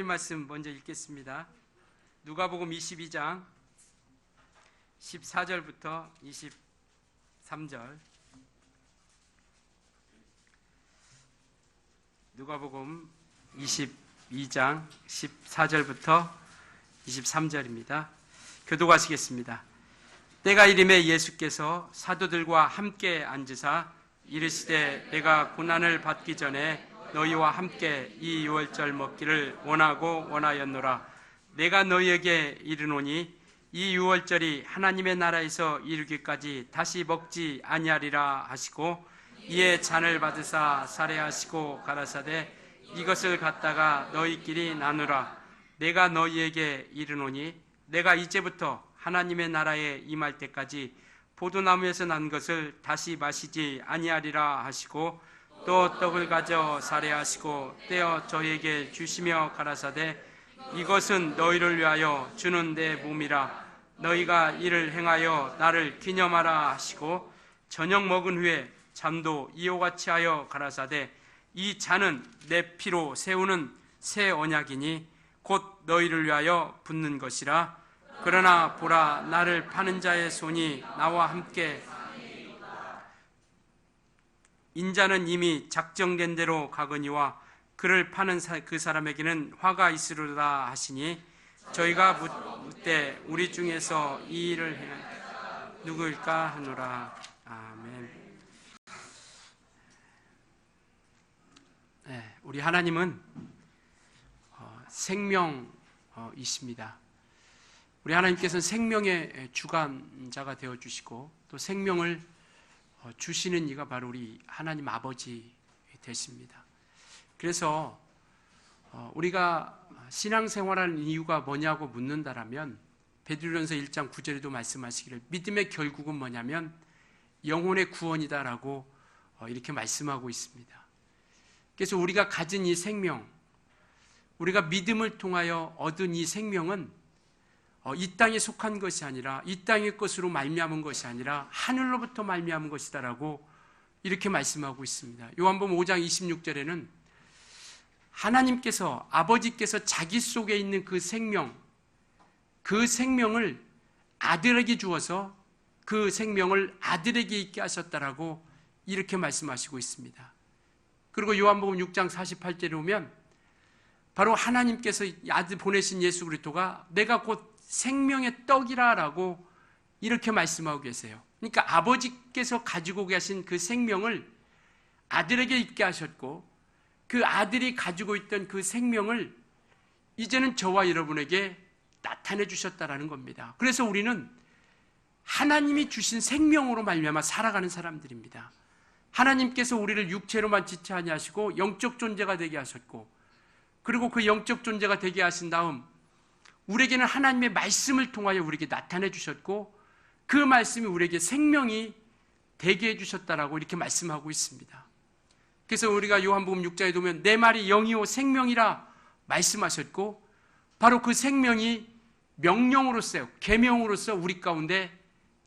말씀 먼저 읽겠습니다. 누가복음 22장 14절부터 23절. 누가복음 22장 14절부터 23절입니다. 교독하시겠습니다. 때가 이름에 예수께서 사도들과 함께 앉으사 이르시되 내가 고난을 받기 전에 너희와 함께 이 유월절 먹기를 원하고 원하였노라. 내가 너희에게 이르노니 이 유월절이 하나님의 나라에서 이르기까지 다시 먹지 아니하리라 하시고 이에 잔을 받으사 살해하시고 가라사대 이것을 갖다가 너희끼리 나누라. 내가 너희에게 이르노니 내가 이제부터 하나님의 나라에 임할 때까지 포도나무에서 난 것을 다시 마시지 아니하리라 하시고 또 떡을 가져 살해하시고 떼어 저에게 주시며 가라사대 이것은 너희를 위하여 주는 내 몸이라. 너희가 이를 행하여 나를 기념하라 하시고 저녁 먹은 후에 잔도 이와 같이 하여 가라사대 이 잔은 내 피로 세우는 새 언약이니 곧 너희를 위하여 붓는 것이라. 그러나 보라, 나를 파는 자의 손이 나와 함께 인자는 이미 작정된 대로 가거니와 그를 파는 그 사람에게는 화가 있으리라 하시니 저희가 묻되 우리 중에서 이 일을 행한 누구일까 하노라. 아멘. 네, 우리 하나님은 생명이십니다. 우리 하나님께서는 생명의 주관자가 되어주시고 또 생명을 주시는 이가 바로 우리 하나님 아버지 되십니다. 그래서 우리가 신앙생활하는 이유가 뭐냐고 묻는다라면 베드로전서 1장 9절에도 말씀하시기를 믿음의 결국은 뭐냐면 영혼의 구원이다라고 이렇게 말씀하고 있습니다. 그래서 우리가 가진 이 생명, 우리가 믿음을 통하여 얻은 이 생명은 이 땅에 속한 것이 아니라 이 땅의 것으로 말미암은 것이 아니라 하늘로부터 말미암은 것이다라고 이렇게 말씀하고 있습니다. 요한복음 5장 26절에는 하나님께서 아버지께서 자기 속에 있는 그 생명을 아들에게 주어서 그 생명을 아들에게 있게 하셨다라고 이렇게 말씀하시고 있습니다. 그리고 요한복음 6장 48절에 오면 바로 하나님께서 아들 보내신 예수 그리스도가 내가 곧 생명의 떡이라라고 이렇게 말씀하고 계세요. 그러니까 아버지께서 가지고 계신 그 생명을 아들에게 있게 하셨고 그 아들이 가지고 있던 그 생명을 이제는 저와 여러분에게 나타내 주셨다라는 겁니다. 그래서 우리는 하나님이 주신 생명으로 말미암아 살아가는 사람들입니다. 하나님께서 우리를 육체로만 지체 아니하시고 영적 존재가 되게 하셨고 그리고 그 영적 존재가 되게 하신 다음 우리에게는 하나님의 말씀을 통하여 우리에게 나타내 주셨고 그 말씀이 우리에게 생명이 되게 해주셨다라고 이렇게 말씀하고 있습니다. 그래서 우리가 요한복음 6장에 보면 내 말이 영이요 생명이라 말씀하셨고 바로 그 생명이 명령으로서 계명으로서 우리 가운데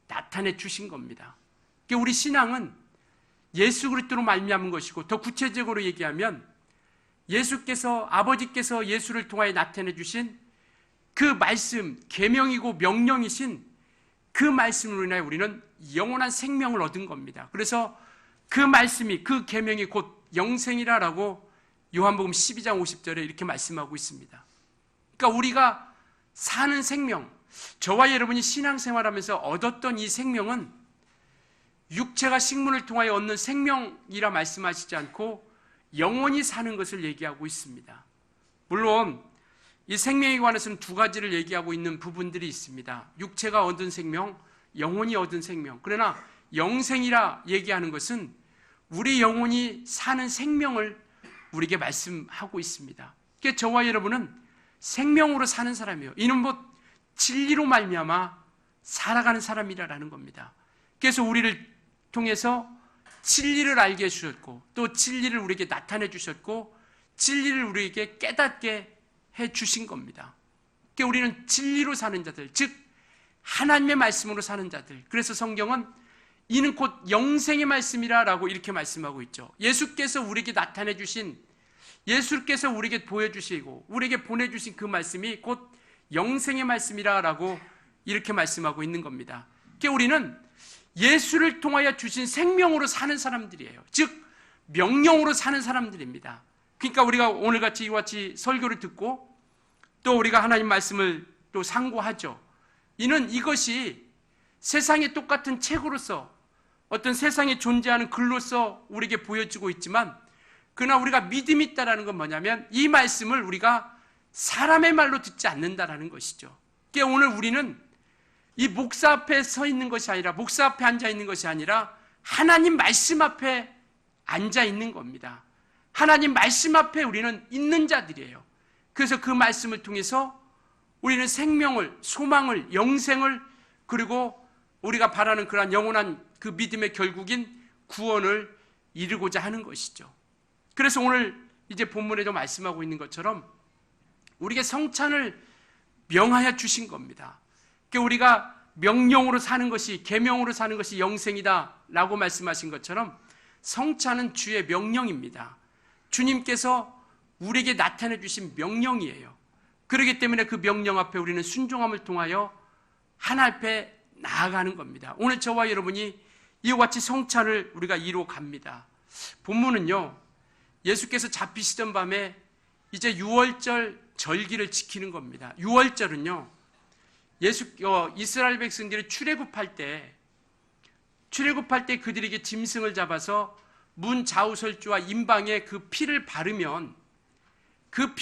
나타내 주신 겁니다. 그러니까 우리 신앙은 예수 그리스도로 말미암은 것이고 더 구체적으로 얘기하면 예수께서 아버지께서 예수를 통하여 나타내 주신 그 말씀, 계명이고 명령이신 그 말씀으로 인하여 우리는 영원한 생명을 얻은 겁니다. 그래서 그 말씀이, 그 계명이 곧 영생이라라고 요한복음 12장 50절에 이렇게 말씀하고 있습니다. 그러니까 우리가 사는 생명, 저와 여러분이 신앙생활하면서 얻었던 이 생명은 육체가 식물을 통하여 얻는 생명이라 말씀하시지 않고 영원히 사는 것을 얘기하고 있습니다. 물론 이 생명에 관해서는 두 가지를 얘기하고 있는 부분들이 있습니다. 육체가 얻은 생명, 영혼이 얻은 생명. 그러나 영생이라 얘기하는 것은 우리 영혼이 사는 생명을 우리에게 말씀하고 있습니다. 그러니까 저와 여러분은 생명으로 사는 사람이에요. 이는 뭐 진리로 말미암아 살아가는 사람이라는 겁니다. 그래서 우리를 통해서 진리를 알게 해주셨고 또 진리를 우리에게 나타내 주셨고 진리를 우리에게 깨닫게 해 주신 겁니다. 그러니까 우리는 진리로 사는 자들, 즉 하나님의 말씀으로 사는 자들. 그래서 성경은 이는 곧 영생의 말씀이라라고 이렇게 말씀하고 있죠. 예수께서 우리에게 나타내 주신 예수께서 우리에게 보여주시고 우리에게 보내주신 그 말씀이 곧 영생의 말씀이라고 이렇게 말씀하고 있는 겁니다. 그러니까 우리는 예수를 통하여 주신 생명으로 사는 사람들이에요. 즉 명령으로 사는 사람들입니다. 그러니까 우리가 오늘같이 이와 같이 설교를 듣고 또 우리가 하나님 말씀을 또 상고하죠. 이는 이것이 세상의 똑같은 책으로서 어떤 세상에 존재하는 글로서 우리에게 보여지고 있지만, 그러나 우리가 믿음이 있다는 건 뭐냐면 이 말씀을 우리가 사람의 말로 듣지 않는다라는 것이죠. 그러니까 오늘 우리는 이 목사 앞에 서 있는 것이 아니라, 목사 앞에 앉아 있는 것이 아니라 하나님 말씀 앞에 앉아 있는 겁니다. 하나님 말씀 앞에 우리는 있는 자들이에요. 그래서 그 말씀을 통해서 우리는 생명을, 소망을, 영생을, 그리고 우리가 바라는 그러한 영원한 그 믿음의 결국인 구원을 이루고자 하는 것이죠. 그래서 오늘 이제 본문에도 말씀하고 있는 것처럼 우리에게 성찬을 명하여 주신 겁니다. 그러니까 우리가 명령으로 사는 것이, 계명으로 사는 것이 영생이다 라고 말씀하신 것처럼 성찬은 주의 명령입니다. 주님께서 우리에게 나타내 주신 명령이에요. 그렇기 때문에 그 명령 앞에 우리는 순종함을 통하여 하나님 앞에 나아가는 겁니다. 오늘 저와 여러분이 이와 같이 성찬을 우리가 이루어 갑니다. 본문은요, 예수께서 잡히시던 밤에 이제 유월절 절기를 지키는 겁니다. 유월절은요, 이스라엘 백성들이 출애굽할 때 그들에게 짐승을 잡아서 문 좌우설주와 임방에 그 피를 바르면 그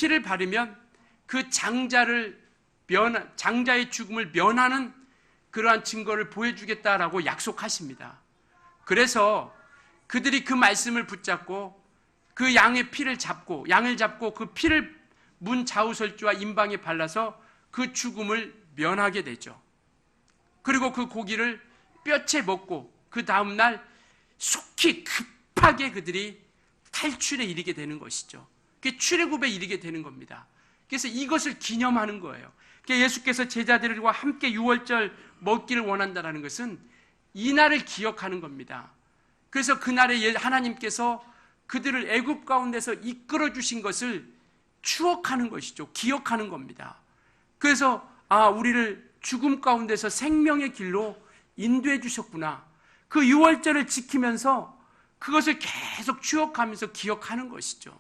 장자의 죽음을 면하는 그러한 증거를 보여주겠다라고 약속하십니다. 그래서 그들이 그 말씀을 붙잡고 그 양을 잡고 그 피를 문 좌우설주와 임방에 발라서 그 죽음을 면하게 되죠. 그리고 그 고기를 뼈채 먹고 그 다음날 속히 급하게 그들이 탈출에 이르게 되는 것이죠. 그게 출애굽에 이르게 되는 겁니다. 그래서 이것을 기념하는 거예요. 그러니까 예수께서 제자들과 함께 유월절 먹기를 원한다는 것은 이 날을 기억하는 겁니다. 그래서 그날에 하나님께서 그들을 애굽 가운데서 이끌어 주신 것을 추억하는 것이죠. 기억하는 겁니다. 그래서 우리를 죽음 가운데서 생명의 길로 인도해 주셨구나. 그 유월절을 지키면서 그것을 계속 추억하면서 기억하는 것이죠.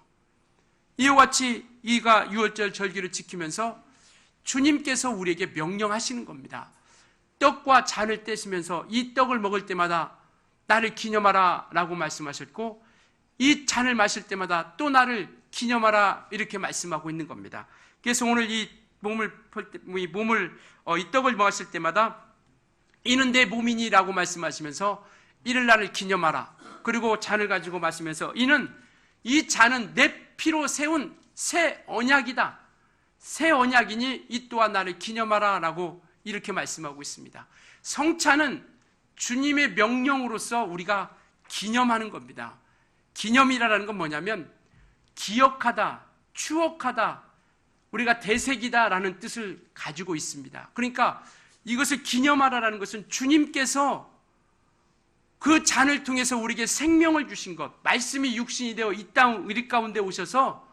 이와 같이 이가 유월절 절기를 지키면서 주님께서 우리에게 명령하시는 겁니다. 떡과 잔을 떼시면서 이 떡을 먹을 때마다 나를 기념하라 라고 말씀하셨고, 이 잔을 마실 때마다 또 나를 기념하라 이렇게 말씀하고 있는 겁니다. 그래서 오늘 이 떡을 먹었을 때마다 이는 내 몸이니라고 말씀하시면서 이를 나를 기념하라. 그리고 잔을 가지고 마시면서 이 잔은 내 피로 세운 새 언약이다. 새 언약이니 이 또한 나를 기념하라 라고 이렇게 말씀하고 있습니다. 성찬은 주님의 명령으로서 우리가 기념하는 겁니다. 기념이라는 건 뭐냐면 기억하다, 추억하다, 우리가 되새기다라는 뜻을 가지고 있습니다. 그러니까 이것을 기념하라는 것은 주님께서 그 잔을 통해서 우리에게 생명을 주신 것, 말씀이 육신이 되어 이 땅 우리 가운데 오셔서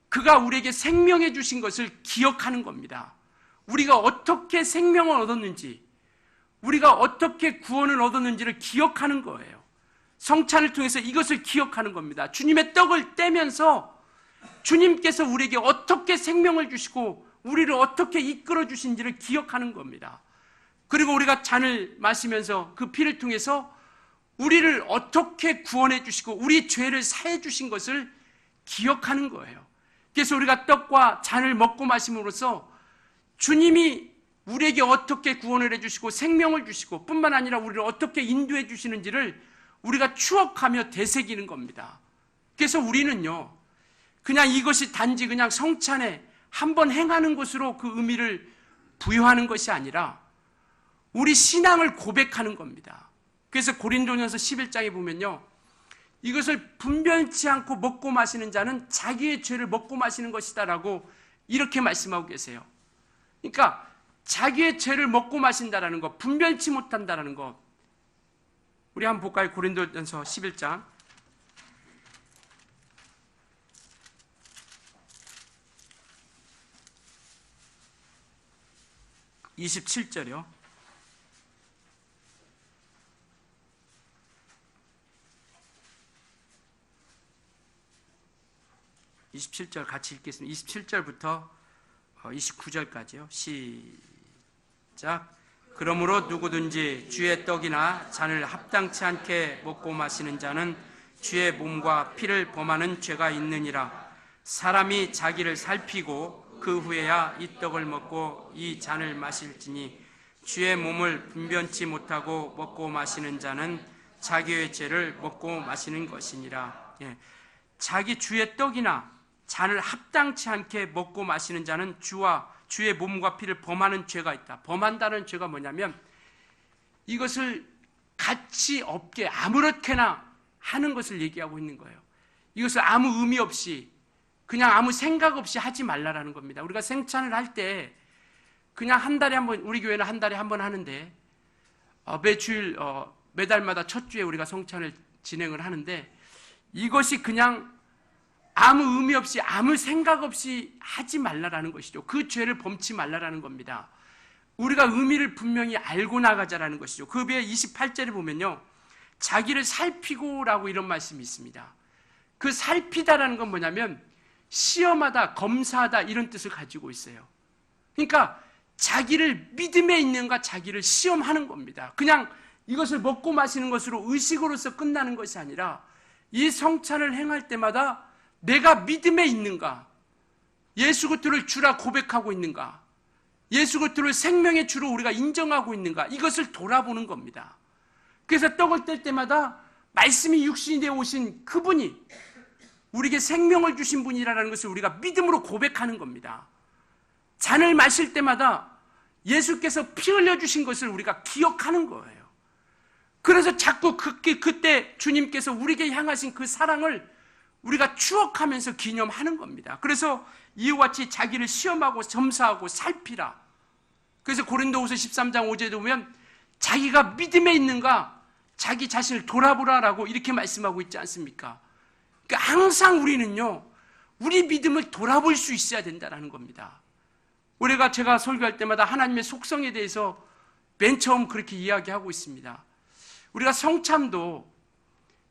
그가 우리에게 생명해 주신 것을 기억하는 겁니다. 우리가 어떻게 생명을 얻었는지, 우리가 어떻게 구원을 얻었는지를 기억하는 거예요. 성찬을 통해서 이것을 기억하는 겁니다. 주님의 떡을 떼면서 주님께서 우리에게 어떻게 생명을 주시고 우리를 어떻게 이끌어 주신지를 기억하는 겁니다. 그리고 우리가 잔을 마시면서 그 피를 통해서 우리를 어떻게 구원해 주시고 우리 죄를 사해 주신 것을 기억하는 거예요. 그래서 우리가 떡과 잔을 먹고 마심으로써 주님이 우리에게 어떻게 구원을 해주시고 생명을 주시고 뿐만 아니라 우리를 어떻게 인도해 주시는지를 우리가 추억하며 되새기는 겁니다. 그래서 우리는요, 그냥 이것이 단지 그냥 성찬에 한번 행하는 것으로 그 의미를 부여하는 것이 아니라 우리 신앙을 고백하는 겁니다. 그래서 고린도전서 11장에 보면요, 이것을 분별치 않고 먹고 마시는 자는 자기의 죄를 먹고 마시는 것이다 라고 이렇게 말씀하고 계세요. 그러니까 자기의 죄를 먹고 마신다라는 것, 분별치 못한다라는 것. 우리 한번 볼까요? 고린도전서 11장 27절이요. 27절 같이 읽겠습니다. 27절부터 29절까지요. 시작. 그러므로 누구든지 주의 떡이나 잔을 합당치 않게 먹고 마시는 자는 주의 몸과 피를 범하는 죄가 있느니라. 사람이 자기를 살피고 그 후에야 이 떡을 먹고 이 잔을 마실지니 주의 몸을 분변치 못하고 먹고 마시는 자는 자기의 죄를 먹고 마시는 것이니라. 자기 주의 떡이나 잔을 합당치 않게 먹고 마시는 자는 주의 몸과 피를 범하는 죄가 있다. 범한다는 죄가 뭐냐면 이것을 가치 없게 아무렇게나 하는 것을 얘기하고 있는 거예요. 이것을 아무 의미 없이 그냥 아무 생각 없이 하지 말라라는 겁니다. 우리가 생찬을 할 때 그냥 한 달에 한 번, 우리 교회는 한 달에 한 번 하는데 매달마다 첫 주에 우리가 성찬을 진행을 하는데 이것이 그냥 아무 의미 없이 아무 생각 없이 하지 말라라는 것이죠. 그 죄를 범치 말라라는 겁니다. 우리가 의미를 분명히 알고 나가자라는 것이죠. 그 외에 28절에 보면요, 자기를 살피고라고 이런 말씀이 있습니다. 그 살피다라는 건 뭐냐면 시험하다, 검사하다 이런 뜻을 가지고 있어요. 그러니까 자기를 믿음에 있는가 자기를 시험하는 겁니다. 그냥 이것을 먹고 마시는 것으로 의식으로서 끝나는 것이 아니라 이 성찬을 행할 때마다 내가 믿음에 있는가, 예수 그리스도를 주라 고백하고 있는가, 예수 그리스도를 생명의 주로 우리가 인정하고 있는가, 이것을 돌아보는 겁니다. 그래서 떡을 뗄 때마다 말씀이 육신이 되어 오신 그분이 우리에게 생명을 주신 분이라는 것을 우리가 믿음으로 고백하는 겁니다. 잔을 마실 때마다 예수께서 피 흘려주신 것을 우리가 기억하는 거예요. 그래서 자꾸 그때 주님께서 우리에게 향하신 그 사랑을 우리가 추억하면서 기념하는 겁니다. 그래서 이와 같이 자기를 시험하고 점사하고 살피라. 그래서 고린도후서 13장 5절에 보면 자기가 믿음에 있는가 자기 자신을 돌아보라라고 이렇게 말씀하고 있지 않습니까? 그러니까 항상 우리는요, 우리 믿음을 돌아볼 수 있어야 된다는 겁니다. 제가 설교할 때마다 하나님의 속성에 대해서 맨 처음 그렇게 이야기하고 있습니다. 우리가 성찬도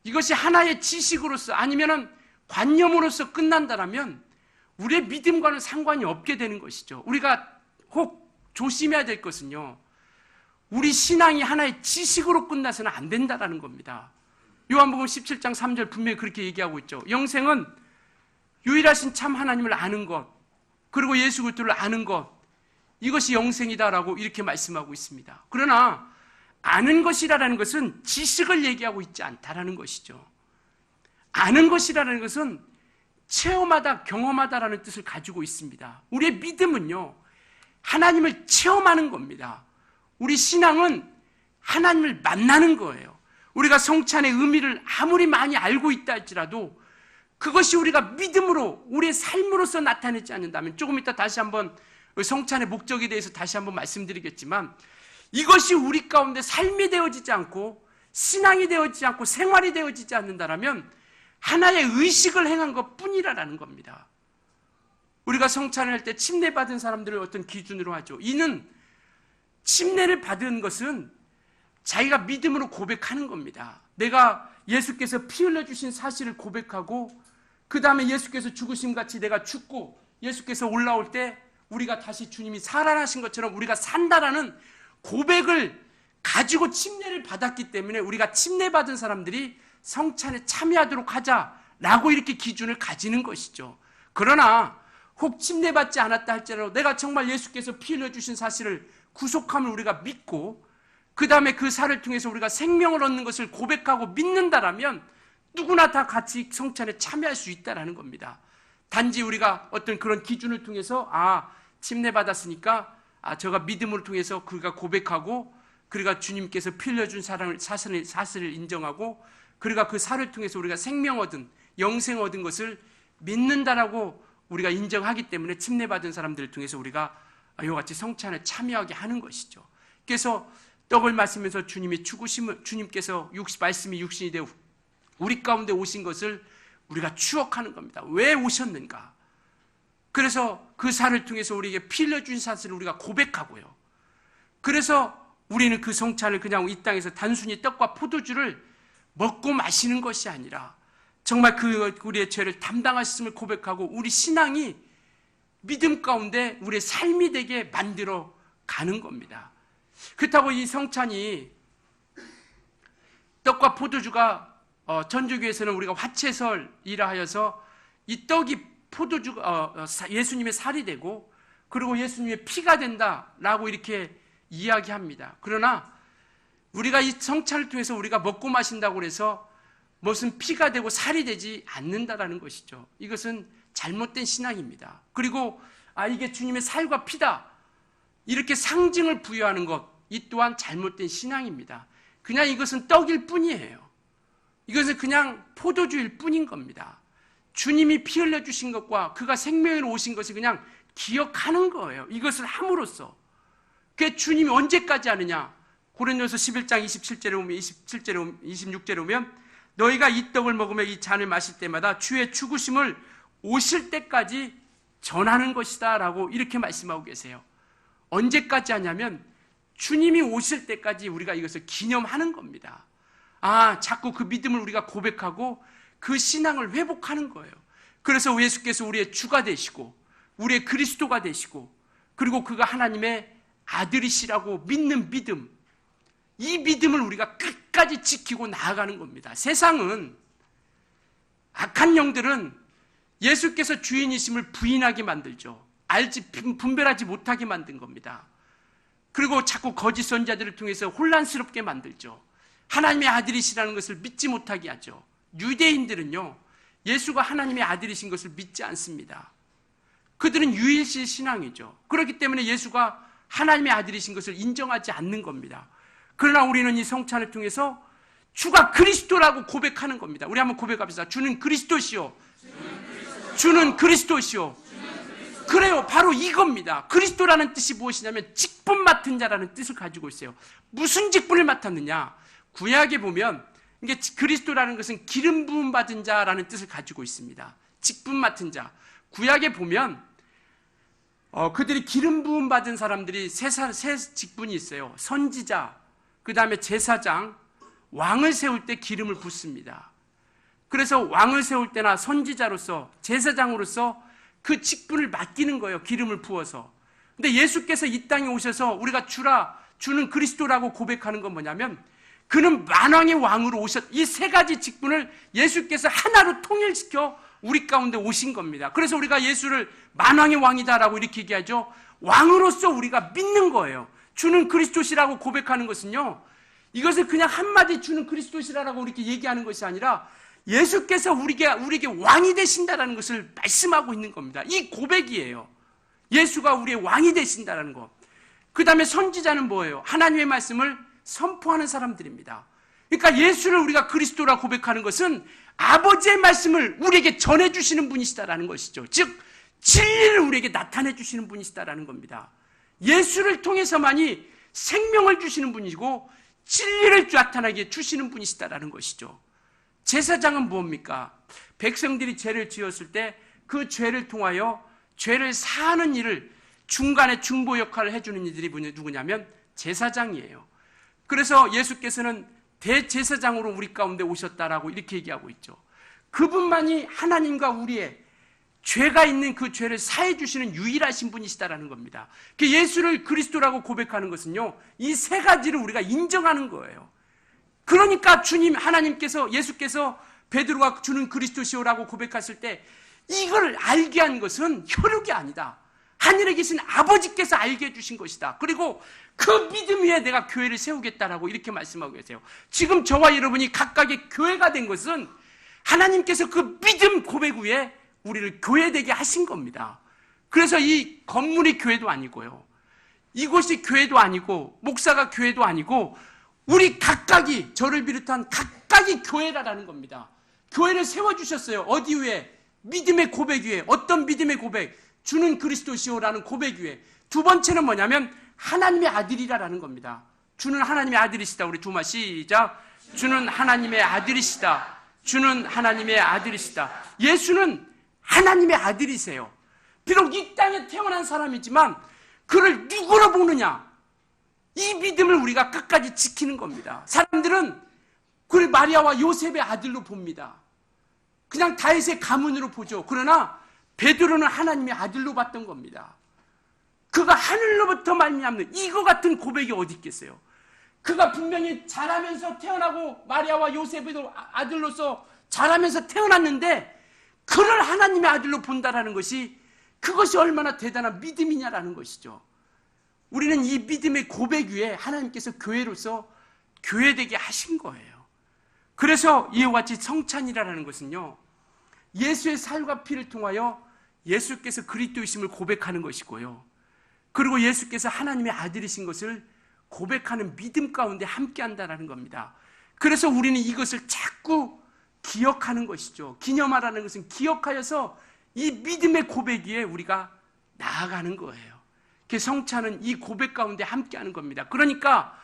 이것이 하나의 지식으로서 아니면은 관념으로서 끝난다라면 우리의 믿음과는 상관이 없게 되는 것이죠. 우리가 혹 조심해야 될 것은요, 우리 신앙이 하나의 지식으로 끝나서는 안 된다라는 겁니다. 요한복음 17장 3절 분명히 그렇게 얘기하고 있죠. 영생은 유일하신 참 하나님을 아는 것, 그리고 예수 그리스도를 아는 것, 이것이 영생이다라고 이렇게 말씀하고 있습니다. 그러나 아는 것이라는 것은 지식을 얘기하고 있지 않다라는 것이죠. 아는 것이라는 것은 체험하다, 경험하다라는 뜻을 가지고 있습니다. 우리의 믿음은요, 하나님을 체험하는 겁니다. 우리 신앙은 하나님을 만나는 거예요. 우리가 성찬의 의미를 아무리 많이 알고 있다 할지라도 그것이 우리가 믿음으로 우리의 삶으로서 나타내지 않는다면, 조금 이따 다시 한번 성찬의 목적에 대해서 다시 한번 말씀드리겠지만, 이것이 우리 가운데 삶이 되어지지 않고 신앙이 되어지지 않고 생활이 되어지지 않는다면 하나의 의식을 행한 것 뿐이라는 겁니다. 우리가 성찬을 할 때 침례 받은 사람들을 어떤 기준으로 하죠. 이는 침례를 받은 것은 자기가 믿음으로 고백하는 겁니다. 내가 예수께서 피 흘려주신 사실을 고백하고 그 다음에 예수께서 죽으심같이 내가 죽고 예수께서 올라올 때 우리가 다시 주님이 살아나신 것처럼 우리가 산다라는 고백을 가지고 침례를 받았기 때문에 우리가 침례 받은 사람들이 성찬에 참여하도록 하자라고 이렇게 기준을 가지는 것이죠. 그러나 혹 침례 받지 않았다 할지라도 내가 정말 예수께서 피 흘려주신 사실을 구속함을 우리가 믿고 그 다음에 그 살을 통해서 우리가 생명을 얻는 것을 고백하고 믿는다라면 누구나 다 같이 성찬에 참여할 수 있다는 겁니다. 단지 우리가 어떤 그런 기준을 통해서 침례 받았으니까 저가 믿음을 통해서 그가 고백하고 그가 주님께서 피 흘려준 사실을 인정하고 그가 그 살을 통해서 우리가 생명 얻은 영생 얻은 것을 믿는다라고 우리가 인정하기 때문에 침례 받은 사람들을 통해서 우리가 이와 같이 성찬에 참여하게 하는 것이죠. 그래서 떡을 마시면서 주님께서 말씀이 육신이 되어 우리 가운데 오신 것을 우리가 추억하는 겁니다. 왜 오셨는가? 그래서 그 살을 통해서 우리에게 피 흘려준 사실을 우리가 고백하고요. 그래서 우리는 그 성찬을 그냥 이 땅에서 단순히 떡과 포도주를 먹고 마시는 것이 아니라 정말 우리의 죄를 담당하셨음을 고백하고 우리 신앙이 믿음 가운데 우리의 삶이 되게 만들어 가는 겁니다. 그렇다고 이 성찬이 떡과 포도주가 전주교에서는 우리가 화채설이라 하여서 이 떡이 예수님의 살이 되고 그리고 예수님의 피가 된다라고 이렇게 이야기합니다. 그러나 우리가 이 성찬을 통해서 우리가 먹고 마신다고 해서 무슨 피가 되고 살이 되지 않는다라는 것이죠. 이것은 잘못된 신앙입니다. 그리고 이게 주님의 살과 피다 이렇게 상징을 부여하는 것, 이 또한 잘못된 신앙입니다. 그냥 이것은 떡일 뿐이에요. 이것은 그냥 포도주일 뿐인 겁니다. 주님이 피 흘려주신 것과 그가 생명으로 오신 것을 그냥 기억하는 거예요. 이것을 함으로써. 그게 주님이 언제까지 하느냐? 고린도서 11장 27절에 26절에 오면 너희가 이 떡을 먹으며 이 잔을 마실 때마다 주의 죽으심을 오실 때까지 전하는 것이다 라고 이렇게 말씀하고 계세요. 언제까지 하냐면 주님이 오실 때까지 우리가 이것을 기념하는 겁니다. 자꾸 그 믿음을 우리가 고백하고 그 신앙을 회복하는 거예요. 그래서 예수께서 우리의 주가 되시고 우리의 그리스도가 되시고 그리고 그가 하나님의 아들이시라고 믿는 믿음, 이 믿음을 우리가 끝까지 지키고 나아가는 겁니다. 세상은, 악한 영들은 예수께서 주인이심을 부인하게 만들죠. 분별하지 못하게 만든 겁니다. 그리고 자꾸 거짓 선지자들을 통해서 혼란스럽게 만들죠. 하나님의 아들이시라는 것을 믿지 못하게 하죠. 유대인들은요, 예수가 하나님의 아들이신 것을 믿지 않습니다. 그들은 유일신 신앙이죠. 그렇기 때문에 예수가 하나님의 아들이신 것을 인정하지 않는 겁니다. 그러나 우리는 이 성찬을 통해서 주가 그리스도라고 고백하는 겁니다. 우리 한번 고백합시다. 주는 그리스도시오. 주는 그리스도시오. 그래요. 바로 이겁니다. 그리스도라는 뜻이 무엇이냐면 직분 맡은 자라는 뜻을 가지고 있어요. 무슨 직분을 맡았느냐? 구약에 보면 이게 그리스도라는 것은 기름 부음 받은 자라는 뜻을 가지고 있습니다. 직분 맡은 자. 구약에 보면 그들이 기름 부음 받은 사람들이 세 직분이 있어요. 선지자, 그 다음에 제사장, 왕을 세울 때 기름을 붓습니다. 그래서 왕을 세울 때나 선지자로서, 제사장으로서 그 직분을 맡기는 거예요. 기름을 부어서. 근데 예수께서 이 땅에 오셔서 우리가 주는 그리스도라고 고백하는 건 뭐냐면 그는 만왕의 왕으로 이 세 가지 직분을 예수께서 하나로 통일시켜 우리 가운데 오신 겁니다. 그래서 우리가 예수를 만왕의 왕이다라고 이렇게 얘기하죠. 왕으로서 우리가 믿는 거예요. 주는 그리스도시라고 고백하는 것은요, 이것을 그냥 한마디 주는 그리스도시라고 이렇게 얘기하는 것이 아니라 예수께서 우리에게 왕이 되신다라는 것을 말씀하고 있는 겁니다. 이 고백이에요. 예수가 우리의 왕이 되신다라는 것. 그 다음에 선지자는 뭐예요? 하나님의 말씀을 선포하는 사람들입니다. 그러니까 예수를 우리가 그리스도라 고백하는 것은 아버지의 말씀을 우리에게 전해주시는 분이시다라는 것이죠. 즉 진리를 우리에게 나타내 주시는 분이시다라는 겁니다. 예수를 통해서만이 생명을 주시는 분이고 진리를 나타나게 주시는 분이시다라는 것이죠. 제사장은 뭡니까? 백성들이 죄를 지었을 때 그 죄를 통하여 죄를 사하는 일을 중간에 중보 역할을 해주는 이들이 누구냐면 제사장이에요. 그래서 예수께서는 대제사장으로 우리 가운데 오셨다라고 이렇게 얘기하고 있죠. 그분만이 하나님과 우리의 죄가 있는 그 죄를 사해 주시는 유일하신 분이시다라는 겁니다. 예수를 그리스도라고 고백하는 것은요, 이 세 가지를 우리가 인정하는 거예요. 그러니까 예수께서 베드로가 주는 그리스도시오라고 고백했을 때 이걸 알게 한 것은 혈육이 아니다. 하늘에 계신 아버지께서 알게 해주신 것이다. 그리고 그 믿음 위에 내가 교회를 세우겠다라고 이렇게 말씀하고 계세요. 지금 저와 여러분이 각각의 교회가 된 것은 하나님께서 그 믿음 고백 위에 우리를 교회되게 하신 겁니다. 그래서 이 건물이 교회도 아니고요, 이곳이 교회도 아니고 목사가 교회도 아니고 우리 각각이, 저를 비롯한 각각이 교회라는 겁니다. 교회를 세워주셨어요. 어디 위에? 믿음의 고백 위에. 어떤 믿음의 고백? 주는 그리스도시오라는 고백 위에. 두 번째는 뭐냐면 하나님의 아들이라는 겁니다. 주는 하나님의 아들이시다. 우리 두 말 시작. 주는 하나님의 아들이시다. 주는 하나님의 아들이시다. 예수는 하나님의 아들이세요. 비록 이 땅에 태어난 사람이지만 그를 누구로 보느냐? 이 믿음을 우리가 끝까지 지키는 겁니다. 사람들은 그를 마리아와 요셉의 아들로 봅니다. 그냥 다윗의 가문으로 보죠. 그러나 베드로는 하나님의 아들로 봤던 겁니다. 그가 하늘로부터 말미암는 이거 같은 고백이 어디 있겠어요? 그가 분명히 자라면서 태어나고 마리아와 요셉의 아들로서 자라면서 태어났는데 그를 하나님의 아들로 본다라는 것이 그것이 얼마나 대단한 믿음이냐라는 것이죠. 우리는 이 믿음의 고백 위에 하나님께서 교회로서 교회되게 하신 거예요. 그래서 이와 같이 성찬이라는 것은요, 예수의 살과 피를 통하여 예수께서 그리스도이심을 고백하는 것이고요, 그리고 예수께서 하나님의 아들이신 것을 고백하는 믿음 가운데 함께 한다는 겁니다. 그래서 우리는 이것을 자꾸 기억하는 것이죠. 기념하라는 것은 기억하여서 이 믿음의 고백 위에 우리가 나아가는 거예요. 그 성찬은 이 고백 가운데 함께 하는 겁니다. 그러니까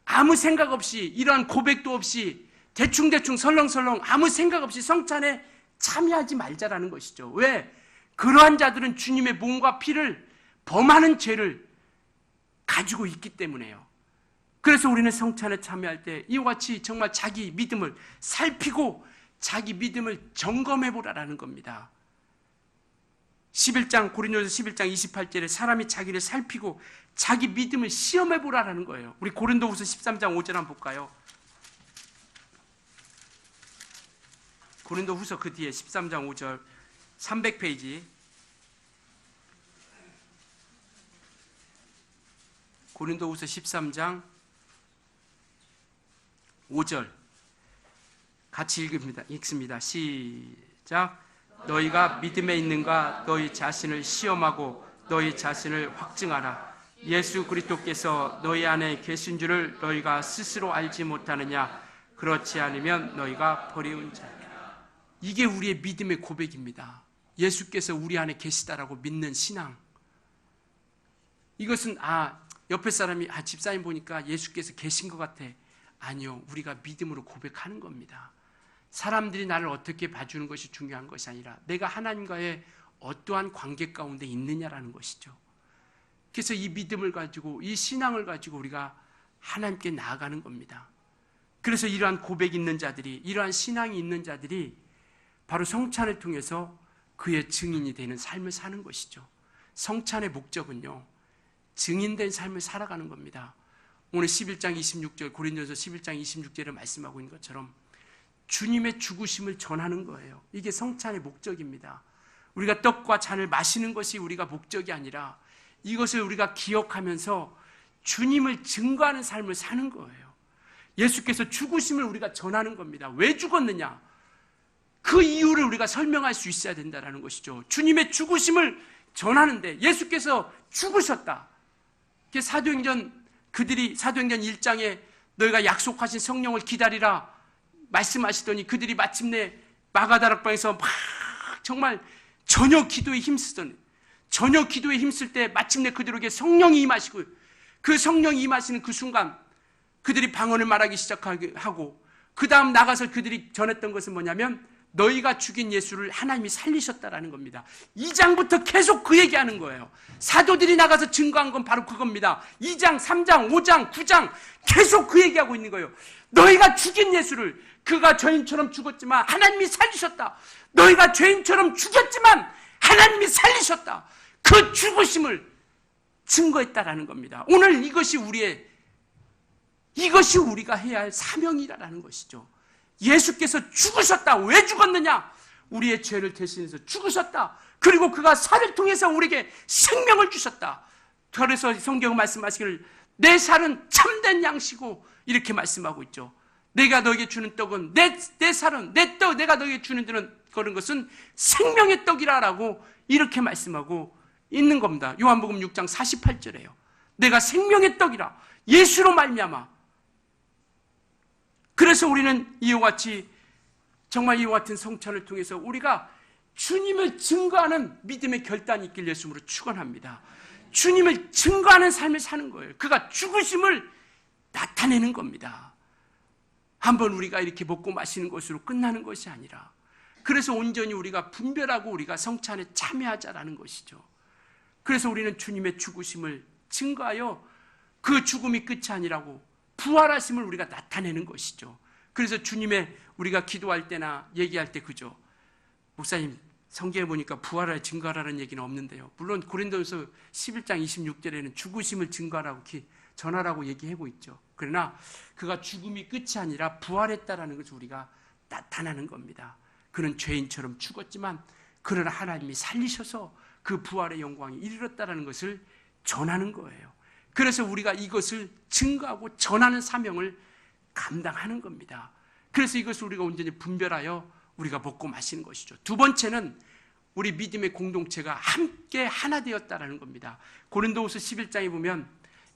아무 생각 없이, 이러한 고백도 없이 대충대충 설렁설렁 아무 생각 없이 성찬에 참여하지 말자라는 것이죠. 왜? 그러한 자들은 주님의 몸과 피를 범하는 죄를 가지고 있기 때문에요. 그래서 우리는 성찬에 참여할 때 이와 같이 정말 자기 믿음을 살피고 자기 믿음을 점검해 보라라는 겁니다. 11장 고린도서 11장 28절에 사람이 자기를 살피고 자기 믿음을 시험해 보라라는 거예요. 우리 고린도후서 13장 5절 한번 볼까요? 고린도후서 그 뒤에 13장 5절 300페이지 고린도후서 13장 5절 같이 읽습니다. 시작. 너희가 믿음에 있는가 너희 자신을 시험하고 너희 자신을 확증하라. 예수 그리스도께서 너희 안에 계신 줄을 너희가 스스로 알지 못하느냐. 그렇지 않으면 너희가 버리운 자라. 이게 우리의 믿음의 고백입니다. 예수께서 우리 안에 계시다라고 믿는 신앙. 이것은 옆에 사람이 집사님 보니까 예수께서 계신 것 같아. 아니요, 우리가 믿음으로 고백하는 겁니다. 사람들이 나를 어떻게 봐주는 것이 중요한 것이 아니라 내가 하나님과의 어떠한 관계 가운데 있느냐라는 것이죠. 그래서 이 믿음을 가지고 이 신앙을 가지고 우리가 하나님께 나아가는 겁니다. 그래서 이러한 고백이 있는 자들이, 이러한 신앙이 있는 자들이 바로 성찬을 통해서 그의 증인이 되는 삶을 사는 것이죠. 성찬의 목적은요, 증인된 삶을 살아가는 겁니다. 오늘 11장 26절 고린도서 11장 26절에 말씀하고 있는 것처럼 주님의 죽으심을 전하는 거예요. 이게 성찬의 목적입니다. 우리가 떡과 잔을 마시는 것이 우리가 목적이 아니라 이것을 우리가 기억하면서 주님을 증거하는 삶을 사는 거예요. 예수께서 죽으심을 우리가 전하는 겁니다. 왜 죽었느냐? 그 이유를 우리가 설명할 수 있어야 된다는 것이죠. 주님의 죽으심을 전하는데 예수께서 죽으셨다. 사도행전 1장에 너희가 약속하신 성령을 기다리라 말씀하시더니 그들이 마침내 마가다락방에서 막 정말 저녁 기도에 힘쓸 때 마침내 그들에게 성령이 임하시고 그 성령이 임하시는 그 순간 그들이 방언을 말하기 시작하고 그 다음 나가서 그들이 전했던 것은 뭐냐면 너희가 죽인 예수를 하나님이 살리셨다라는 겁니다. 2장부터 계속 그 얘기하는 거예요. 사도들이 나가서 증거한 건 바로 그겁니다. 2장, 3장, 5장, 9장 계속 그 얘기하고 있는 거예요. 너희가 죽인 예수를, 그가 죄인처럼 죽었지만 하나님이 살리셨다. 너희가 죄인처럼 죽였지만 하나님이 살리셨다. 그 죽으심을 증거했다라는 겁니다. 오늘 이것이 우리가 해야 할 사명이라는 것이죠. 예수께서 죽으셨다. 왜 죽었느냐? 우리의 죄를 대신해서 죽으셨다. 그리고 그가 살을 통해서 우리에게 생명을 주셨다. 그래서 성경은 말씀하시기를 내 살은 참된 양식이고 이렇게 말씀하고 있죠. 내가 너에게 주는 떡은 내 살은 내 떡, 내가 너에게 주는 그런 것은 생명의 떡이라고 이렇게 말씀하고 있는 겁니다. 요한복음 6장 48절에요. 내가 생명의 떡이라. 예수로 말미암아. 그래서 우리는 이와 같이 정말 이와 같은 성찬을 통해서 우리가 주님을 증거하는 믿음의 결단이 있길 예수님으로 축원합니다. 주님을 증거하는 삶을 사는 거예요. 그가 죽으심을 나타내는 겁니다. 한번 우리가 이렇게 먹고 마시는 것으로 끝나는 것이 아니라 그래서 온전히 우리가 분별하고 우리가 성찬에 참여하자라는 것이죠. 그래서 우리는 주님의 죽으심을 증거하여 그 죽음이 끝이 아니라고 부활하심을 우리가 나타내는 것이죠. 그래서 주님의 우리가 기도할 때나 얘기할 때 그죠. 목사님 성경에 보니까 부활을 증거하라는 얘기는 없는데요. 물론 고린도전서 11장 26절에는 죽으심을 증거하라고 전하라고 얘기하고 있죠. 그러나 그가 죽음이 끝이 아니라 부활했다라는 것을 우리가 나타나는 겁니다. 그는 죄인처럼 죽었지만 그러나 하나님이 살리셔서 그 부활의 영광에 이르렀다라는 것을 전하는 거예요. 그래서 우리가 이것을 증거하고 전하는 사명을 감당하는 겁니다. 그래서 이것을 우리가 온전히 분별하여 우리가 먹고 마시는 것이죠. 두 번째는 우리 믿음의 공동체가 함께 하나 되었다라는 겁니다. 고린도후서 11장에 보면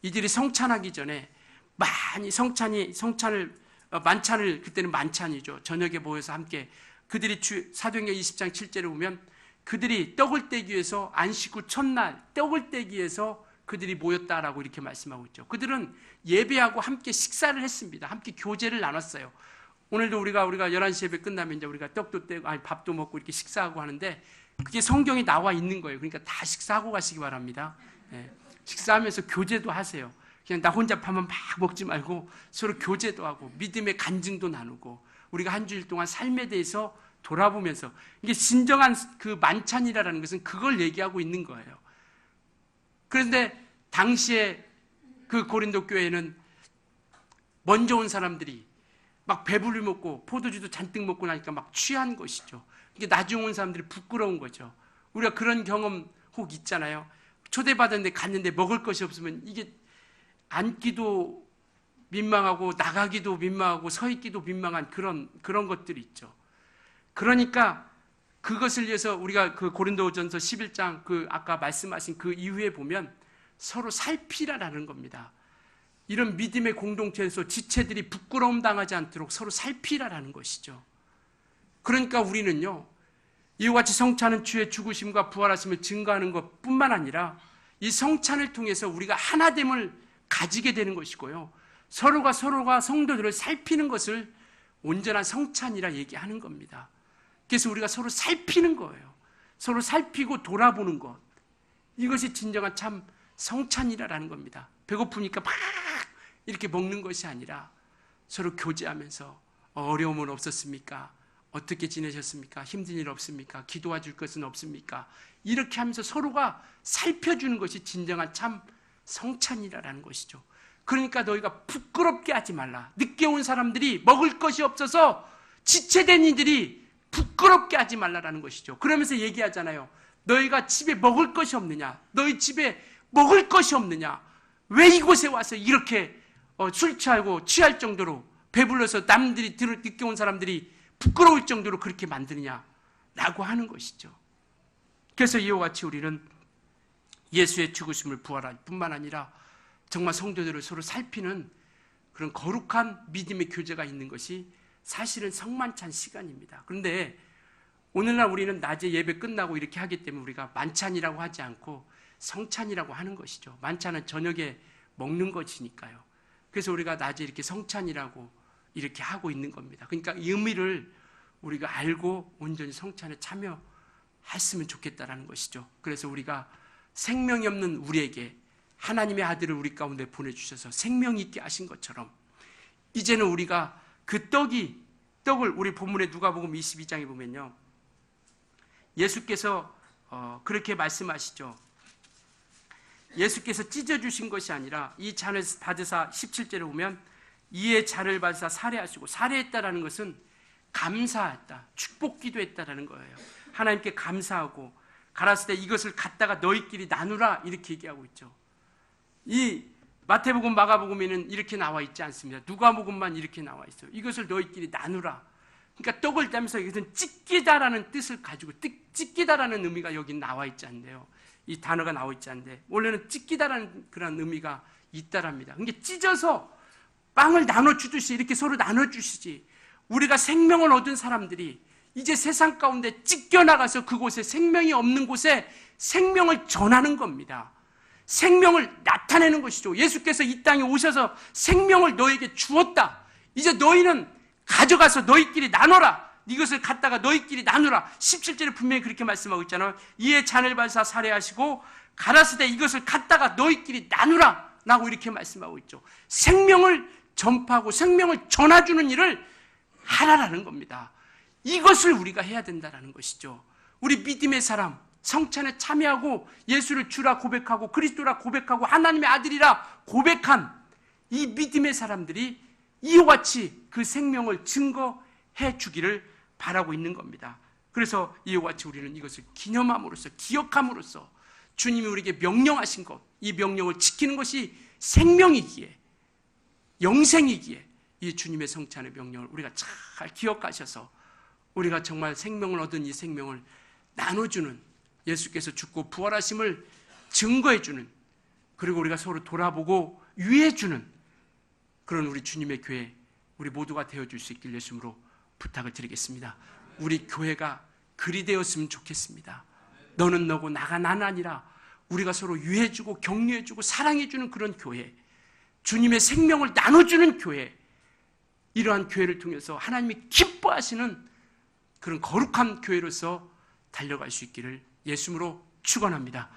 이들이 성찬하기 전에 많이 만찬을 그때는 만찬이죠. 저녁에 모여서 함께 그들이 사도행전 20장 7절에 보면 그들이 떡을 떼기 위해서 안식 후 첫날 떡을 떼기 위해서 그들이 모였다라고 이렇게 말씀하고 있죠. 그들은 예배하고 함께 식사를 했습니다. 함께 교제를 나눴어요. 오늘도 우리가 11시 예배 끝나면 이제 우리가 떡도 떼고 밥도 먹고 이렇게 식사하고 하는데 그게 성경에 나와 있는 거예요. 그러니까 다 식사하고 가시기 바랍니다. 식사하면서 교제도 하세요. 그냥 나 혼자 밥만 막 먹지 말고 서로 교제도 하고 믿음의 간증도 나누고 우리가 한 주일 동안 삶에 대해서 돌아보면서 이게 진정한 그 만찬이라는 것은 그걸 얘기하고 있는 거예요. 그런데 당시에 그 고린도 교회는 먼저 온 사람들이 막 배불리 먹고 포도주도 잔뜩 먹고 나니까 막 취한 것이죠. 이게 나중에 온 사람들이 부끄러운 거죠. 우리가 그런 경험 혹 있잖아요. 초대받았는데 갔는데 먹을 것이 없으면 이게 앉기도 민망하고 나가기도 민망하고 서 있기도 민망한 그런 것들이 있죠. 그러니까 그것을 위해서 우리가 그 고린도전서 11장 그 아까 말씀하신 그 이후에 보면 서로 살피라라는 겁니다. 이런 믿음의 공동체에서 지체들이 부끄러움 당하지 않도록 서로 살피라라는 것이죠. 그러니까 우리는요, 이와 같이 성찬은 주의 죽으심과 부활하심을 증거하는 것뿐만 아니라 이 성찬을 통해서 우리가 하나됨을 가지게 되는 것이고요. 서로가 성도들을 살피는 것을 온전한 성찬이라 얘기하는 겁니다. 그래서 우리가 서로 살피는 거예요. 서로 살피고 돌아보는 것. 이것이 진정한 참 성찬이라는 겁니다. 배고프니까 막 이렇게 먹는 것이 아니라 서로 교제하면서 어려움은 없었습니까? 어떻게 지내셨습니까? 힘든 일 없습니까? 기도해 줄 것은 없습니까? 이렇게 하면서 서로가 살펴주는 것이 진정한 참 성찬이라는 것이죠. 그러니까 너희가 부끄럽게 하지 말라. 늦게 온 사람들이 먹을 것이 없어서 지체된 이들이 부끄럽게 하지 말라라는 것이죠. 그러면서 얘기하잖아요. 너희가 집에 먹을 것이 없느냐? 너희 집에 먹을 것이 없느냐? 왜 이곳에 와서 이렇게 술 취하고 취할 정도로 배불러서 남들이 늦게 온 사람들이 부끄러울 정도로 그렇게 만드느냐라고 하는 것이죠. 그래서 이와 같이 우리는 예수의 죽으심을 부활할 뿐만 아니라 정말 성도들을 서로 살피는 그런 거룩한 믿음의 교제가 있는 것이 사실은 성만찬 시간입니다. 그런데 오늘날 우리는 낮에 예배 끝나고 이렇게 하기 때문에 우리가 만찬이라고 하지 않고 성찬이라고 하는 것이죠. 만찬은 저녁에 먹는 것이니까요. 그래서 우리가 낮에 이렇게 성찬이라고 이렇게 하고 있는 겁니다. 그러니까 이 의미를 우리가 알고 온전히 성찬에 참여했으면 좋겠다라는 것이죠. 그래서 우리가 생명이 없는 우리에게 하나님의 아들을 우리 가운데 보내주셔서 생명이 있게 하신 것처럼 이제는 우리가 그 떡을 우리 본문에 누가복음 22장에 보면요, 예수께서 그렇게 말씀하시죠. 예수께서 찢어주신 것이 아니라 이 잔을 받으사 17절에 보면 이에 잔을 받으사 살해하시고, 살해했다라는 것은 감사했다, 축복기도 했다라는 거예요. 하나님께 감사하고 가라사대 때 이것을 갖다가 너희끼리 나누라 이렇게 얘기하고 있죠. 이 마태복음, 마가복음에는 이렇게 나와 있지 않습니다. 누가복음만 이렇게 나와 있어요. 이것을 너희끼리 나누라. 그러니까 떡을 떼면서 이것은 찢기다라는 뜻을 가지고, 찢기다라는 의미가 여기 나와 있지 않는데요. 이 단어가 나와 있지 않는데 원래는 찢기다라는 그런 의미가 있다랍니다. 그러니까 찢어서 빵을 나눠주듯이 이렇게 서로 나눠주시지, 우리가 생명을 얻은 사람들이 이제 세상 가운데 찢겨나가서 그곳에 생명이 없는 곳에 생명을 전하는 겁니다. 생명을 나타내는 것이죠. 예수께서 이 땅에 오셔서 생명을 너에게 주었다. 이제 너희는 가져가서 너희끼리 나눠라. 이것을 갖다가 너희끼리 나누라. 17절에 분명히 그렇게 말씀하고 있잖아요. 이에 잔을 받으사 살해하시고 가라사대 이것을 갖다가 너희끼리 나누라 라고 이렇게 말씀하고 있죠. 생명을 전파하고 생명을 전해주는 일을 하라라는 겁니다. 이것을 우리가 해야 된다는 것이죠. 우리 믿음의 사람, 성찬에 참여하고 예수를 주라 고백하고 그리스도라 고백하고 하나님의 아들이라 고백한 이 믿음의 사람들이 이와 같이 그 생명을 증거해 주기를 바라고 있는 겁니다. 그래서 이와 같이 우리는 이것을 기념함으로써, 기억함으로써 주님이 우리에게 명령하신 것, 이 명령을 지키는 것이 생명이기에, 영생이기에 이 주님의 성찬의 명령을 우리가 잘 기억하셔서 우리가 정말 생명을 얻은 이 생명을 나눠주는, 예수께서 죽고 부활하심을 증거해주는, 그리고 우리가 서로 돌아보고 유해주는 그런 우리 주님의 교회, 우리 모두가 되어줄 수 있길 예수님으로 부탁을 드리겠습니다. 우리 교회가 그리 되었으면 좋겠습니다. 너는 너고 나가 나는 아니라 우리가 서로 유해주고 격려해주고 사랑해주는 그런 교회, 주님의 생명을 나눠주는 교회, 이러한 교회를 통해서 하나님이 기뻐하시는 그런 거룩한 교회로서 달려갈 수 있기를 예수님으로 축원합니다.